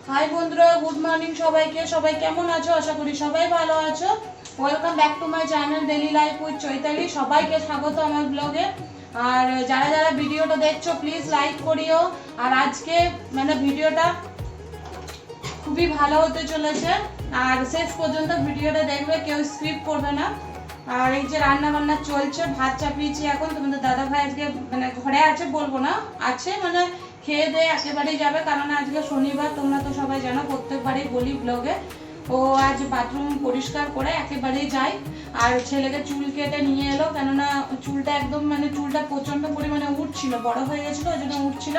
High বন্ধুরা, good morning সবাইকে। সবাই কেমন আছো? আশা করি সবাই ভালো আছো। Welcome back to my channel daily life with Chaitali. সবাইকে স্বাগত আমার ব্লগে। আর যারা যারা ভিডিওটা দেখছো প্লিজ লাইক করিও। আর আজকে ভিডিওটা খুবই ভালো হতে চলেছে, আর শেষ পর্যন্ত ভিডিওটা দেখবে, কেউ স্কিপ করবে না। আর এই যে রান্না বান্না চলছে, ভাত চাপিয়েছি এখন। তোমাদের দাদা ভাই আজকে ঘরে আছে, বলবো না আছে, খেয়ে দিয়ে একেবারেই যাবে, কারণ আজকে শনিবার। তোমরা তো সবাই জানো, প্রত্যেকবারই বলি ব্লগে। ও আজ বাথরুম পরিষ্কার করে একেবারেই যায়। আর ছেলেকে চুল কেটে নিয়ে এলো, কেননা চুলটা একদম চুলটা প্রচন্ড পরিমাণে উঠছিল, বড় হয়ে গেছিল, ওই জন্য উঠছিল।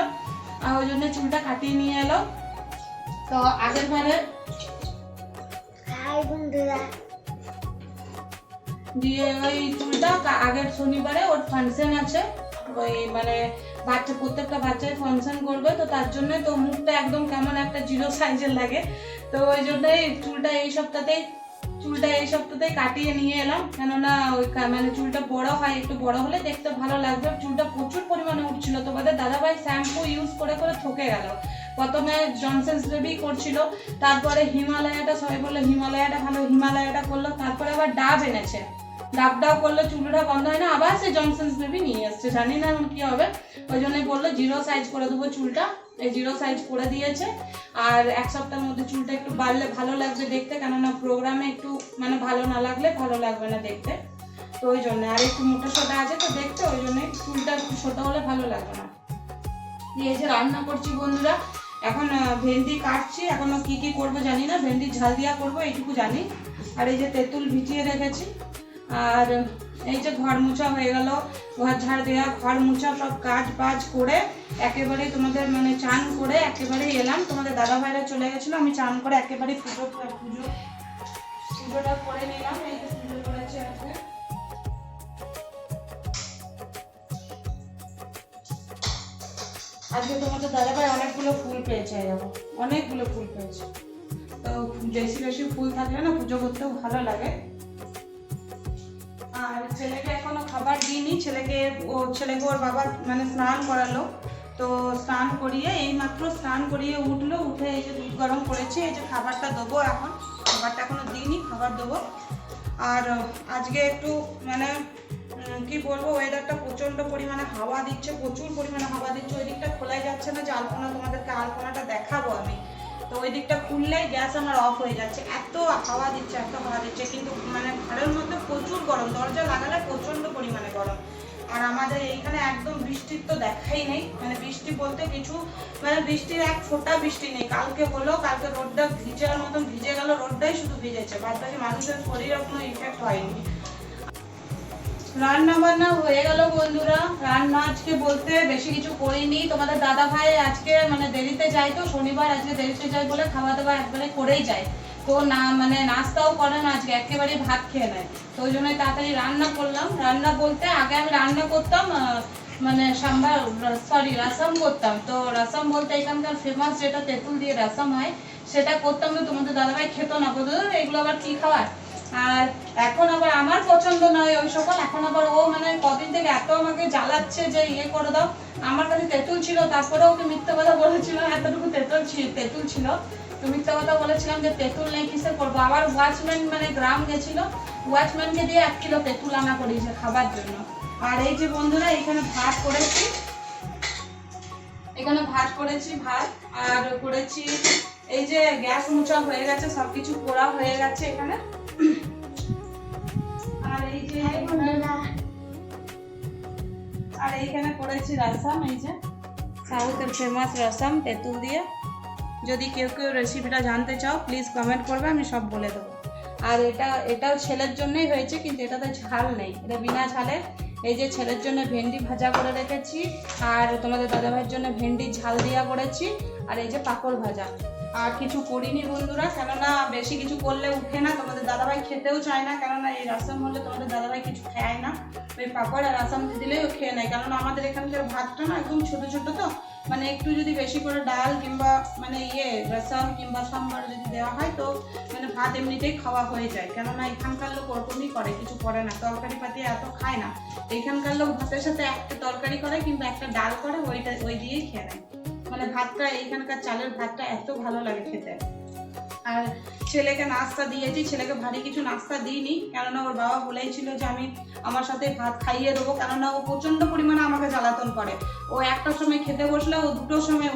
আর ওই জন্য চুলটা কাটিয়ে নিয়ে এলো। তো আগের বারে দিয়ে ওই চুলটা আগের শনিবারে ওর ফাংশন আছে, ওই প্রত্যেকটা বাচ্চাই ফাংশন করবে, তো তার জন্য তো মুখটা একদম কেমন একটা জিরো সাইজের লাগে। তো ওই জন্যই চুলটা এই সপ্তাহতেই কাটিয়ে নিয়ে এলাম, কেননা ওই চুলটা বড় হয়, একটু বড় হলে দেখতে ভালো লাগবে। চুলটা প্রচুর পরিমাণে উঠছিল, তোমাদের দাদাভাই শ্যাম্পু ইউজ করে করে থকে গেল। প্রথমে জনসন্স বেবি করছিল, তারপরে হিমালয়াটা, সবাই বললো হিমালয়াটা ভালো, হিমালয়াটা করলো, তারপরে আবার ডাব এনেছে, ডাব করলো, চুলটা বন্ধ হয় না, আবার সে জনসন্স বেবি নিয়ে এসছে, জানি না এখন কি হবে। ওই জন্যই বললো জিরো সাইজ করে দেবো চুলটা। এই জিরো সাইজ করে দিয়েছে। আর এক সপ্তাহের মধ্যে চুলটা একটু বাড়লে ভালো লাগবে দেখতে, কেননা প্রোগ্রামে একটু ভালো না লাগলে ভালো লাগবে না দেখতে। তো ওই জন্য আর একটু মোটা সোটা আছে তো দেখতে, ওই জন্যই চুলটা একটু ছোট হলে ভালো লাগবে না। এই যে রান্না করছি বন্ধুরা, এখন ভেন্ডি কাটছি, এখনো কি কি করবো জানি না, ভেন্ডি ঝাল দিয়া করবো এইটুকু জানি। আর এই যে তেঁতুল ভিজিয়ে রেখেছি। আর এই যে ঘর মোছা হয়ে গেল, ঘর ঝাড় দেওয়া, ঘর মোছা, সব কাজ বাজ করে একেবারে তোমাদের চান করে একেবারে এলাম। তোমাদের দাদা ভাইরা চলে গেছিলো, আমি চান করে একেবারে পুজোটা করে নিলাম। এই যে পুজো করেছে আজকে তোমাদের দাদা ভাই অনেকগুলো ফুল পেয়েছে, অনেকগুলো ফুল পেয়েছে। তো বেশি বেশি ফুল থাকলে না পুজো করতেও ভালো লাগে। আর ছেলেকে এখনো খাবার দিইনি, ছেলেকে ওর বাবা স্নান করালো, তো স্নান করিয়ে এইমাত্র স্নান করিয়ে উঠলো, উঠে এই যে দুধ গরম করেছি, এই যে খাবারটা দেবো। এখন খাবারটা এখনো দিইনি, খাবার দেবো। আর আজকে একটু কি বলবো, ওয়েদারটা প্রচন্ড পরিমাণে হাওয়া দিচ্ছে, প্রচুর পরিমাণে হাওয়া দিচ্ছে। ওই দিকটা খোলাই যাচ্ছে না, যে আলপনা, তোমাদেরকে আলপনাটা দেখাবো আমি, তো ওই দিকটা খুললেই গ্যাস আমার অফ হয়ে যাচ্ছে, এত হাওয়া দিচ্ছে, কিন্তু ঘরের মধ্যে প্রচুর গরম, দরজা লাগালে প্রচন্ড পরিমাণে গরম। আর আমাদের এইখানে একদম বৃষ্টির তো দেখাই নেই, বৃষ্টি বলতে কিছু বৃষ্টির এক ফোঁটা বৃষ্টি নেই। কালকে হলো, কালকে রোদটা ভিজার মতন ভিজে গেল, রোদটাই শুধু ভিজেছে, বাদ বাকি মানুষের শরীরে কোনো ইফেক্ট হয়নি। রান্না বান্না হয়ে গেল বন্ধুরা। রান্না আজকে বলতে বেশি কিছু করিনি, তোমাদের দাদা ভাই আজকে দেরিতে যায়, তো শনিবার আজকে দেরিতে যায় বলে খাওয়া দাওয়া একবারে করেই যায়, তো না নাস্তাও করে না আজকে, একেবারেই ভাত খেয়ে নেয়। তো ওই জন্যই তাড়াতাড়ি রান্না করলাম। রান্না বলতে আগে আমি রান্না করতাম রাসাম করতাম। তো রাসাম বলতে এখানকার ফেমাস যেটা তেঁতুল দিয়ে রাসাম হয়, সেটা করতাম। তো তোমাদের দাদাভাই খেত না, বলতো এগুলো আবার কি খাওয়ার। আর এখন আবার আমার পছন্দ নয় ওই সকল, এখন আবার ও কদিন থেকে এত আমাকে জ্বালাচ্ছে যে ইয়ে করে দাও। আমার কাছে তেঁতুল ছিল, তারপরে ওকে মিথ্যা কথা বলেছিল, এতটুকু তেঁতুল ছিল, তো মিথ্যা কথা বলেছিলাম যে তেঁতুল নেই, কিসে করবো। আবার ওয়াচম্যান গ্রাম গেছিল, ওয়াচম্যানকে দিয়ে 1 কিলো তেঁতুল আনা করিয়েছে খাবার জন্য। আর এই যে বন্ধুরা, এখানে ভাত করেছি, ভাত আর করেছি। এই যে গ্যাস মোছা হয়ে গেছে, সবকিছু করা হয়ে গেছে এখানে। আর এইখানে করেছি রাসাম, এই যে সাউথের ফেমাস রাসাম তেঁতুল দিয়ে। যদি কেউ রেসিপিটা জানতে চাও প্লিজ কমেন্ট করবে, আমি সব বলে দেবো। আর এটাও ছেলের জন্যই হয়েছে, কিন্তু এটাতে ঝাল নেই, এটা বিনা ঝালের। এই যে ছেলের জন্য ভেন্ডি ভাজা করে রেখেছি, আর তোমাদের দাদাভাইয়ের জন্য ভেন্ডি ঝাল দিয়া করেছি, আর এই যে পাঁপড় ভাজা। আর কিছু করিনি বন্ধুরা, কেননা বেশি কিছু করলে উঠে না, তোমাদের দাদাভাই খেতেও চায় না, কেননা এই রাসাম হলে তোমাদের দাদাভাই কিছু খায় না। ওই পাঁপড় আর রাসাম দিলেই ও খেয়ে নেয়, কেননা আমাদের এখানকার ভাতটা না একদম ছোট ছোট, তো একটু যদি বেশি করে ডাল কিংবা রসম কিংবা সাম্বার যদি দেওয়া হয়, তো ভাত এমনিতেই খাওয়া হয়ে যায়, কেননা এখানকার লোক ওরকমই করে, কিছু করে না, তরকারি পাতি এত খায় না। এখানকার লোক ভাতের সাথে একটা তরকারি করে কিংবা একটা ডাল করে, ওই দিয়েই খেয়ে নেয়। মানে ভাতটা এইখানকার চালের ভাতটা এত ভালো লাগে খেতে। আর ছেলেকে নাস্তা দিয়েছি, ছেলেকে ভারী কিছু নাস্তা দিইনি, কেননা ওর বাবা বলেছিল যে আমি আমার সাথে ভাত খাইয়ে দেবো, কেননা ও প্রচণ্ড পরিমাণে আমাকে জ্বালাতন করে। ও একটার সময় খেতে বসলে ও দুটোর সময়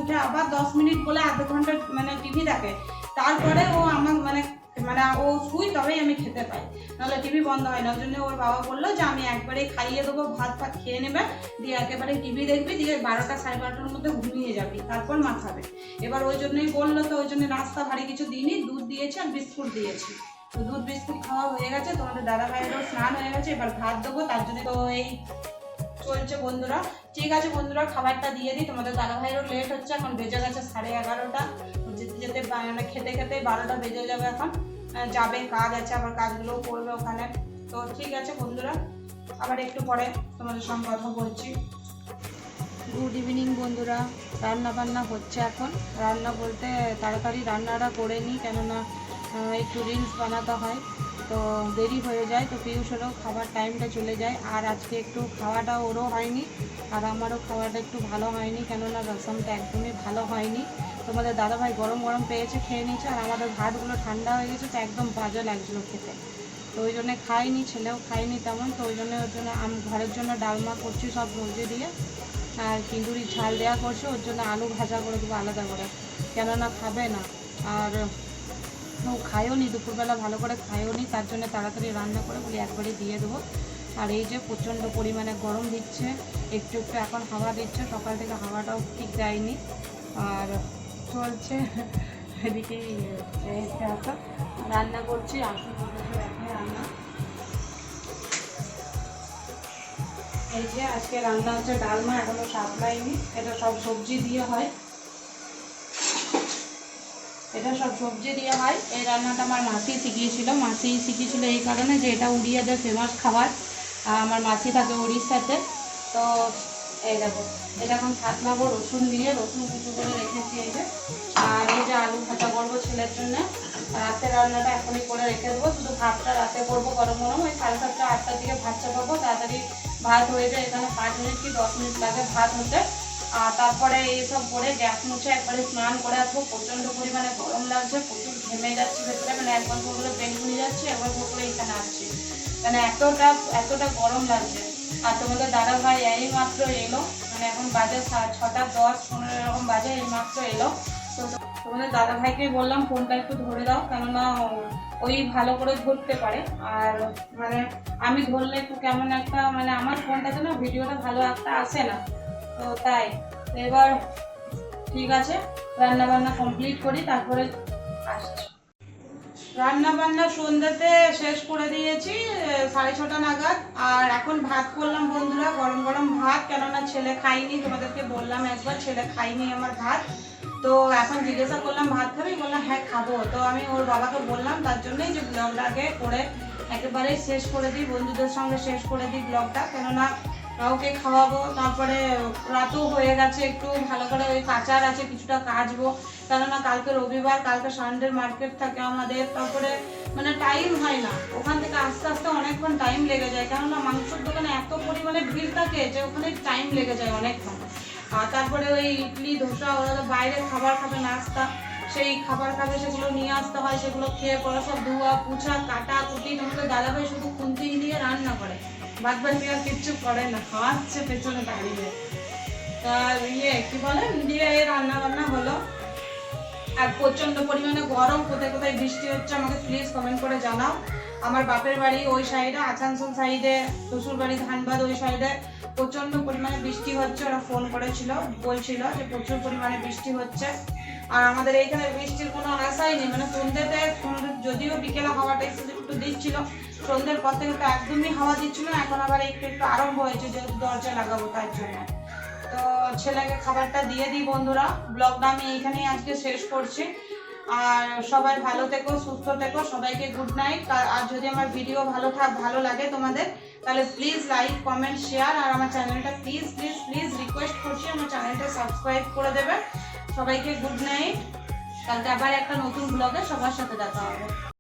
উঠে আবার 10 মিনিট বলে আধ ঘন্টা মানে টিভি দেখে, তারপরে ও আমার মানে ও শুই তবেই আমি খেতে পাই, নাহলে টিভি বন্ধ হয় না। ওই জন্য ওর বাবা বললো যে আমি একবারে খাইয়ে দেবো, ভাত খেয়ে নেবে, দিয়ে একেবারে টিভি দেখবি, দিয়ে 12টা 12:30টার মধ্যে ঘুমিয়ে যাবি, তারপর মা খাবে। এবার ওই জন্যই বললো, তো ওই জন্য নাস্তা ভারী কিছু দিইনি, দুধ দিয়েছি আর বিস্কুট দিয়েছি। তো দুধ বিস্কুট খাওয়া হয়ে গেছে, তোমাদের দাদা ভাইয়েরও স্নান হয়ে গেছে, এবার ভাত দেবো, তার জন্য তো এই চলছে বন্ধুরা। ঠিক আছে বন্ধুরা, খাবারটা দিয়ে দিই, তোমাদের দাদা ভাইয়েরও লেট হচ্ছে, এখন বেজে গেছে 11:30, যেতে যেতে মানে খেতে খেতে 12টা বেজে যাবে, এখন যাবে, কাজ আছে, আবার কাজগুলোও করবে ওখানে। তো ঠিক আছে বন্ধুরা, আবার একটু পরে তোমাদের সঙ্গে কথা বলছি। গুড ইভিনিং বন্ধুরা, রান্না বান্না হচ্ছে এখন। রান্না বলতে তাড়াতাড়ি রান্নাটা করে নিই, কেননা একটু রিলস বানাতে হয়, তো দেরি হয়ে যায়, তো পিউষেরও খাবার টাইমটা চলে যায়। আর আজকে একটু খাওয়াটা ওরও হয়নি আর আমারও খাওয়াটা একটু ভালো হয়নি, কেননা রসমটা একদমই ভালো হয়নি। তোমাদের দাদাভাই গরম গরম পেয়েছে, খেয়ে নিয়েছে, আর আমাদের ভাতগুলো ঠান্ডা হয়ে গেছে, তো একদম বাজে লাগছিলো খেতে, তো ওই জন্য খাইনি, ছেলেও খাইনি তেমন। তো ওই জন্য আমি ঘরের জন্য ডালমা করছি সব সবজি দিয়ে, আর কিন্দুরি ঝাল দেওয়া করছে, ওর জন্য আলু ভাজা করে দেবো আলাদা করে, কেননা খাবে না, আর ও খায়ও নি, দুপুরবেলা ভালো করে খায়ও নি, তার জন্য তাড়াতাড়ি রান্না করে বলি একবারে দিয়ে দেবো। আর এই যে প্রচণ্ড পরিমাণে গরম দিচ্ছে, একটু একটু এখন হাওয়া দিচ্ছে, সকাল থেকে হাওয়াটাও ঠিক দেয়নি, আর চলছে এদিকে রান্না করছি। আসুন দেখে রান্না, এই যে আজকে রান্না হচ্ছে ডালমা, এখনো সাপলাইনি, এটা সব সবজি দিয়ে হয়, এটা সব সবজি দিয়ে হয়। এই রান্নাটা আমার মাসি শিখিয়েছিল এই কারণে যে এটা উড়িয়াদের ফেমাস খাবার, আমার মাসি থাকে উড়িষ্যাতে। তো এই দেখো, এটা এখন ছাতলাবো রসুন দিয়ে, রসুন কুচু করে রেখেছি এই যে। আর এই যে আলু ভাজা করবো ছেলের জন্য, রাতের রান্নাটা এখনই করে রেখে দেবো, শুধু ভাতটা রাতে করবো গরম গরম, ওই 7:30 8টার দিকে ভাত চাপাবো, তাড়াতাড়ি ভাত হয়ে যায়, এখানে 5 মিনিট কি 10 মিনিট লাগে ভাত হতে। আর তারপরে এইসব করে গ্যাস মুছে একবারে স্নান করে আসবো, প্রচণ্ড পরিমাণে গরম লাগছে, প্রচুর ঘেমে যাচ্ছি ভেতরে, মানে একবার করে বেলকুনি যাচ্ছি, একবার করে এখানে আসছি, মানে এতটা গরম লাগছে। আর তোমাদের দাদা ভাই এই মাত্র এলো, মানে এখন বাজে 6টা 10 15 এরকম বাজে, এই মাত্র এলো। তো তোমাদের দাদা ভাইকে বললাম ফোনটা একটু ধরে দাও, কেননা ওই ভালো করে ধরতে পারে, আর মানে আমি ধরলে একটু কেমন একটা, মানে আমার ফোনটাতে না ভিডিওটা ভালো একটা আসে না, তো তাই। এবার ঠিক আছে, রান্না বান্না কমপ্লিট করি, তারপরে আসছি। রান্না বান্না সন্ধ্যাতে শেষ করে দিয়েছি 6:30 নাগাদ, আর এখন ভাত করলাম বন্ধুরা, গরম গরম ভাত, কেননা ছেলে খাইনি, তোমাদেরকে বললাম একবার ছেলে খাইনি আমার ভাত। তো এখন জিজ্ঞাসা করলাম ভাত খাবি, বললাম হ্যাঁ খাবো। তো আমি ওর বাবাকে বললাম তার জন্যই যে ব্লগটা আগে করে একেবারেই শেষ করে দিই, বন্ধুদের সঙ্গে শেষ করে দিই ব্লগটা, কেননা ওকে খাওয়াবো, তারপরে রাতও হয়ে গেছে, একটু ভালো করে ওই কাচার আছে কিছুটা কাচবো, কেননা কালকে রবিবার, কালকে সানডে মার্কেট থাকে আমাদের, তারপরে মানে টাইম হয় না, ওখান থেকে আস্তে আস্তে অনেকক্ষণ টাইম লেগে যায়, কেননা মাংসের দোকানে এত পরিমাণে ভিড় থাকে যে ওখানে টাইম লেগে যায় অনেকক্ষণ। আর তারপরে ওই ইডলি ধোসা, ওরা বাইরে খাবার খাবে, নাস্তা, সেই খাবার খাবে, সেগুলো নিয়ে আসতে হয়, সেগুলো খেয়ে পরে সব ধোয়া পুছা কাটা কুটি, তোমাদের দাদাভাই শুধু খুন্তি দিয়ে রান্না করে, বাদ বাকি আর কিচ্ছু করে না, খাওয়াচ্ছে পেছনে দাঁড়িয়ে। আর কি বলে দিয়ে রান্না বান্না হলো। আর প্রচন্ড পরিমাণে গরম, কোথায় কোথায় বৃষ্টি হচ্ছে আমাকে প্লিজ কমেন্ট করে জানাও। আমার বাপের বাড়ি ওই সাইডে, আসানসোল সাইডে, শ্বশুর বাড়ি ধানবাদ ওই সাইডে প্রচন্ড পরিমাণে বৃষ্টি হচ্ছে, ওরা ফোন করেছিল, বলছিল যে প্রচুর পরিমাণে বৃষ্টি হচ্ছে। আর আমাদের এইখানে বৃষ্টির কোনো আশাই নেই, মানে সন্ধ্যে যদিও বিকেলে হাওয়াটা একটু দিচ্ছিল, সন্ধ্যের পর থেকে তো একদমই হাওয়া দিচ্ছিল না, এখন আবার একটু একটু আরম্ভ হয়েছে, যেহেতু দরজা লাগাবো তার জন্য। তো ছেলেকে খাবারটা দিয়ে দিই বন্ধুরা, ব্লগটা আমি এইখানেই আজকে শেষ করছি। আর সবাই ভালো থেকো, সুস্থ থেকো, সবাইকে গুড নাইট। আর যদি আমার ভিডিও ভালো লাগে তোমাদের, তাহলে প্লিজ লাইক কমেন্ট শেয়ার, আর আমার চ্যানেলটা প্লিজ প্লিজ প্লিজ রিকোয়েস্ট করছি আমার চ্যানেলটা সাবস্ক্রাইব করে দেবে। সবাইকে গুড নাইট, কালকে আবার একটা নতুন ব্লগে সবার সাথে দেখা হবে।